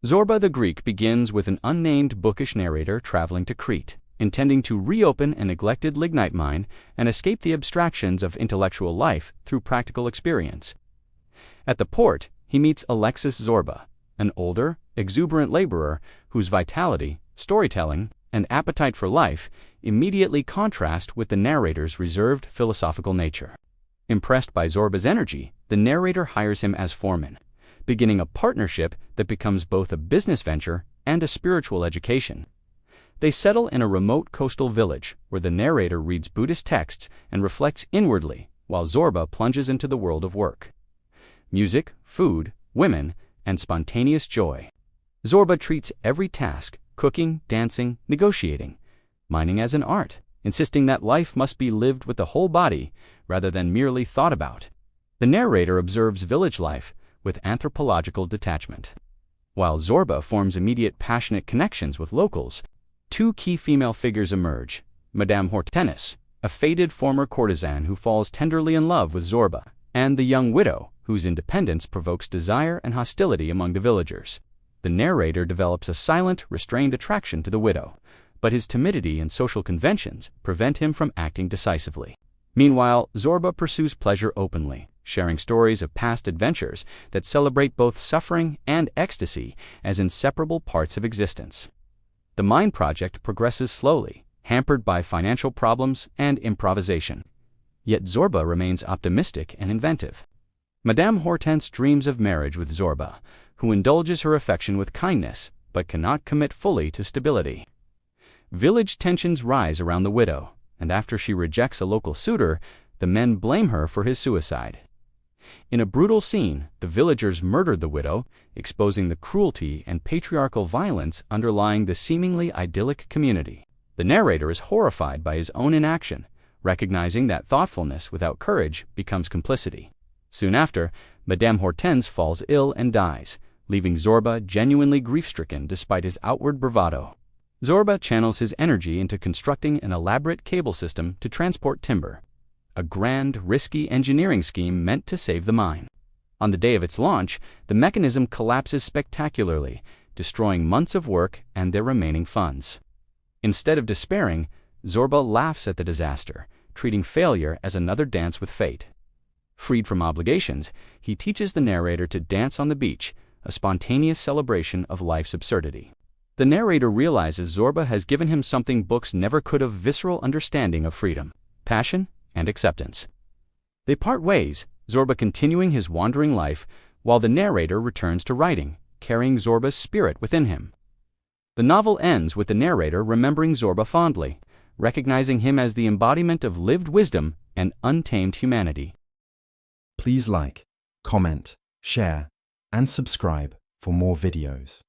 Zorba the Greek begins with an unnamed bookish narrator traveling to Crete, intending to reopen a neglected lignite mine and escape the abstractions of intellectual life through practical experience. At the port, he meets Alexis Zorba, an older, exuberant laborer whose vitality, storytelling, and appetite for life immediately contrast with the narrator's reserved philosophical nature. Impressed by Zorba's energy, the narrator hires him as foreman, beginning a partnership that becomes both a business venture and a spiritual education. They settle in a remote coastal village where the narrator reads Buddhist texts and reflects inwardly while Zorba plunges into the world of work. Music, food, women, and spontaneous joy. Zorba treats every task, cooking, dancing, negotiating, mining as an art, insisting that life must be lived with the whole body rather than merely thought about. The narrator observes village life with anthropological detachment. While Zorba forms immediate passionate connections with locals, two key female figures emerge: Madame Hortense, a faded former courtesan who falls tenderly in love with Zorba, and the young widow, whose independence provokes desire and hostility among the villagers. The narrator develops a silent, restrained attraction to the widow, but his timidity and social conventions prevent him from acting decisively. Meanwhile, Zorba pursues pleasure openly, sharing stories of past adventures that celebrate both suffering and ecstasy as inseparable parts of existence. The mine project progresses slowly, hampered by financial problems and improvisation. Yet Zorba remains optimistic and inventive. Madame Hortense dreams of marriage with Zorba, who indulges her affection with kindness but cannot commit fully to stability. Village tensions rise around the widow, and after she rejects a local suitor, the men blame her for his suicide. In a brutal scene, the villagers murder the widow, exposing the cruelty and patriarchal violence underlying the seemingly idyllic community. The narrator is horrified by his own inaction, recognizing that thoughtfulness without courage becomes complicity. Soon after, Madame Hortense falls ill and dies, leaving Zorba genuinely grief-stricken despite his outward bravado. Zorba channels his energy into constructing an elaborate cable system to transport timber, a grand, risky engineering scheme meant to save the mine. On the day of its launch, the mechanism collapses spectacularly, destroying months of work and their remaining funds. Instead of despairing, Zorba laughs at the disaster, treating failure as another dance with fate. Freed from obligations, he teaches the narrator to dance on the beach, a spontaneous celebration of life's absurdity. The narrator realizes Zorba has given him something books never could have: visceral understanding of freedom, passion, and acceptance. They part ways, Zorba continuing his wandering life, while the narrator returns to writing, carrying Zorba's spirit within him. The novel ends with the narrator remembering Zorba fondly, recognizing him as the embodiment of lived wisdom and untamed humanity. Please like, comment, share, and subscribe for more videos.